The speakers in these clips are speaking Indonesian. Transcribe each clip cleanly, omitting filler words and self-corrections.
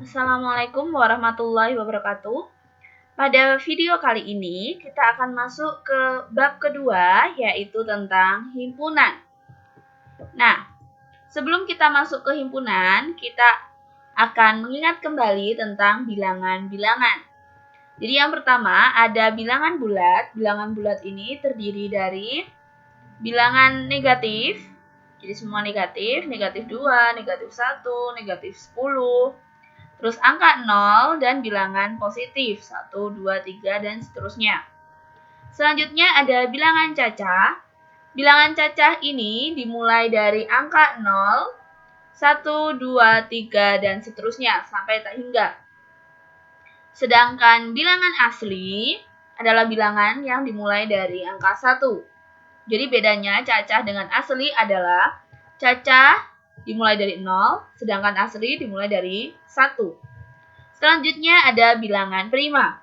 Assalamualaikum warahmatullahi wabarakatuh. Pada video kali ini, kita akan masuk ke bab kedua, yaitu tentang himpunan. Nah, sebelum kita masuk ke himpunan, kita akan mengingat kembali tentang bilangan-bilangan. Jadi yang pertama, ada bilangan bulat. Bilangan bulat ini terdiri dari bilangan negatif, jadi semua negatif, negatif 2, negatif 1, negatif 10, terus angka 0 dan bilangan positif 1, 2, 3 dan seterusnya. Selanjutnya ada bilangan cacah. Bilangan cacah ini dimulai dari angka 0, 1, 2, 3 dan seterusnya sampai tak hingga. Sedangkan bilangan asli adalah bilangan yang dimulai dari angka 1. Jadi bedanya cacah dengan asli adalah cacah dimulai dari 0, sedangkan asli dimulai dari 1. Selanjutnya ada bilangan prima.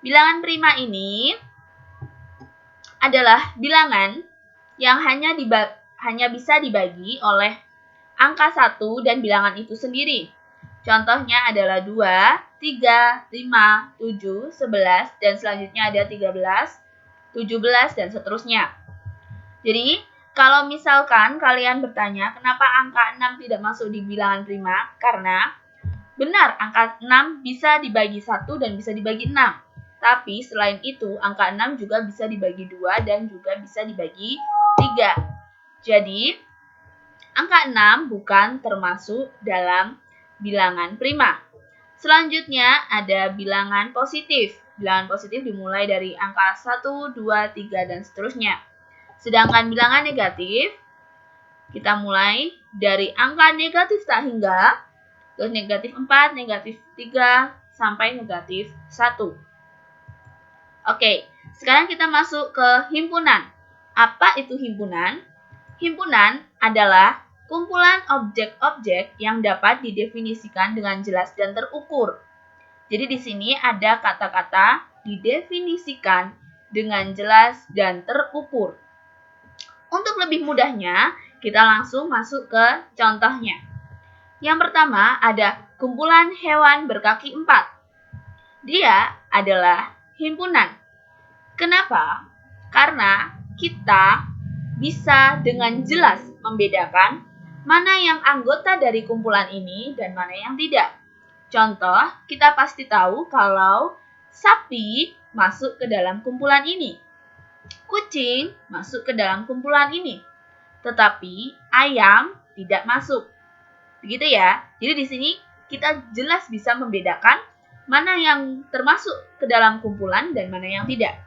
Bilangan prima ini adalah bilangan yang hanya bisa dibagi oleh angka 1 dan bilangan itu sendiri. Contohnya adalah 2, 3, 5, 7, 11, dan selanjutnya ada 13, 17, dan seterusnya. Jadi, kalau misalkan kalian bertanya kenapa angka 6 tidak masuk di bilangan prima, karena benar, angka 6 bisa dibagi 1 dan bisa dibagi 6. Tapi selain itu, angka 6 juga bisa dibagi 2 dan juga bisa dibagi 3. Jadi, angka 6 bukan termasuk dalam bilangan prima. Selanjutnya ada bilangan positif. Bilangan positif dimulai dari angka 1, 2, 3, dan seterusnya. Sedangkan bilangan negatif, kita mulai dari angka negatif tak hingga, terus negatif 4, negatif 3, sampai negatif 1. Oke, sekarang kita masuk ke himpunan. Apa itu himpunan? Himpunan adalah kumpulan objek-objek yang dapat didefinisikan dengan jelas dan terukur. Jadi di sini ada kata-kata didefinisikan dengan jelas dan terukur. Untuk lebih mudahnya, kita langsung masuk ke contohnya. Yang pertama ada kumpulan hewan berkaki 4. Dia adalah himpunan. Kenapa? Karena kita bisa dengan jelas membedakan mana yang anggota dari kumpulan ini dan mana yang tidak. Contoh, kita pasti tahu kalau sapi masuk ke dalam kumpulan ini. Kucing masuk ke dalam kumpulan ini. Tetapi ayam tidak masuk. Begitu ya. Jadi di sini kita jelas bisa membedakan mana yang termasuk ke dalam kumpulan dan mana yang tidak.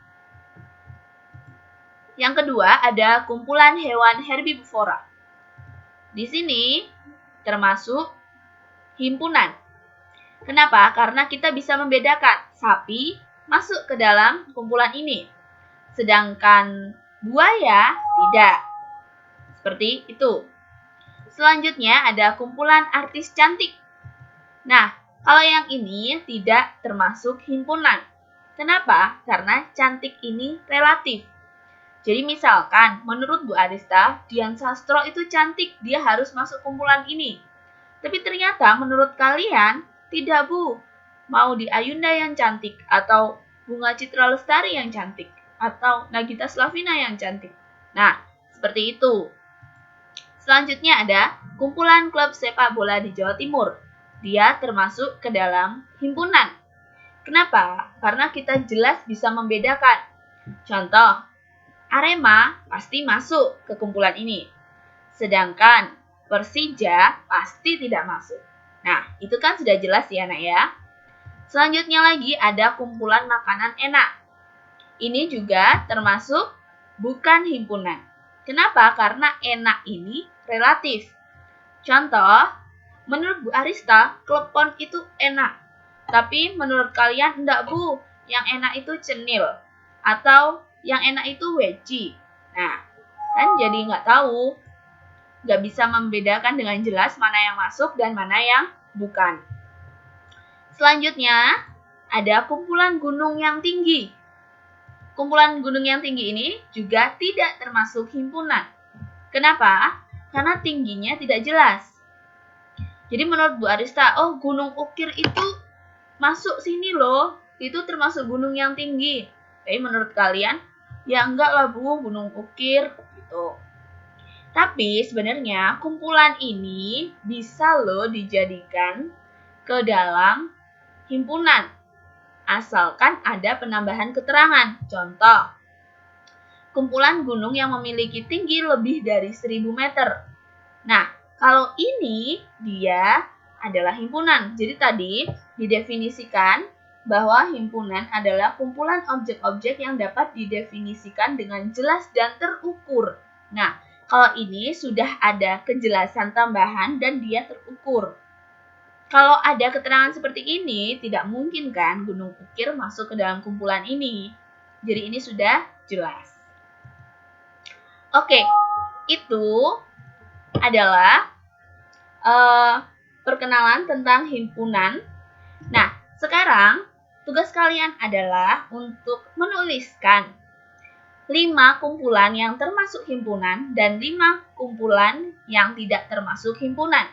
Yang kedua ada kumpulan hewan herbivora. Di sini termasuk himpunan. Kenapa? Karena kita bisa membedakan sapi masuk ke dalam kumpulan ini. Sedangkan buaya tidak. Seperti itu. Selanjutnya ada kumpulan artis cantik. Nah, kalau yang ini tidak termasuk himpunan. Kenapa? Karena cantik ini relatif. Jadi misalkan, menurut Bu Arista, Dian Sastro itu cantik, dia harus masuk kumpulan ini. Tapi ternyata menurut kalian, tidak Bu. Mau di Ayunda yang cantik, atau Bunga Citra Lestari yang cantik, atau Nagita Slavina yang cantik. Nah, seperti itu. Selanjutnya ada kumpulan klub sepak bola di Jawa Timur. Dia termasuk ke dalam himpunan. Kenapa? Karena kita jelas bisa membedakan. Contoh, Arema pasti masuk ke kumpulan ini. Sedangkan Persija pasti tidak masuk. Nah, itu kan sudah jelas ya, Nak ya. Selanjutnya lagi ada kumpulan makanan enak. Ini juga termasuk bukan himpunan. Kenapa? Karena enak ini relatif. Contoh, menurut Bu Arista, klepon itu enak. Tapi menurut kalian enggak Bu, yang enak itu cenil. Atau yang enak itu weci. Nah, kan jadi nggak tahu. Nggak bisa membedakan dengan jelas mana yang masuk dan mana yang bukan. Selanjutnya, ada kumpulan gunung yang tinggi. Kumpulan gunung yang tinggi ini juga tidak termasuk himpunan. Kenapa? Karena tingginya tidak jelas. Jadi menurut Bu Arista, oh Gunung Ukir itu masuk sini loh, itu termasuk gunung yang tinggi. Tapi menurut kalian, ya enggak lah Bu, Gunung Ukir gitu. Tapi sebenarnya kumpulan ini bisa loh dijadikan ke dalam himpunan, asalkan ada penambahan keterangan. Contoh, kumpulan gunung yang memiliki tinggi lebih dari 1000 meter. Nah, kalau ini dia adalah himpunan. Jadi tadi didefinisikan bahwa himpunan adalah kumpulan objek-objek yang dapat didefinisikan dengan jelas dan terukur. Nah, kalau ini sudah ada kejelasan tambahan dan dia terukur. Kalau ada keterangan seperti ini, tidak mungkin kan Gunung Ukir masuk ke dalam kumpulan ini. Jadi ini sudah jelas. Oke, itu adalah perkenalan tentang himpunan. Nah, sekarang tugas kalian adalah untuk menuliskan 5 kumpulan yang termasuk himpunan dan 5 kumpulan yang tidak termasuk himpunan.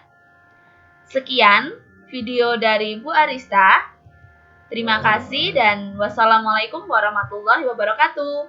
Sekian video dari Bu Arista. Terima kasih dan wassalamualaikum warahmatullahi wabarakatuh.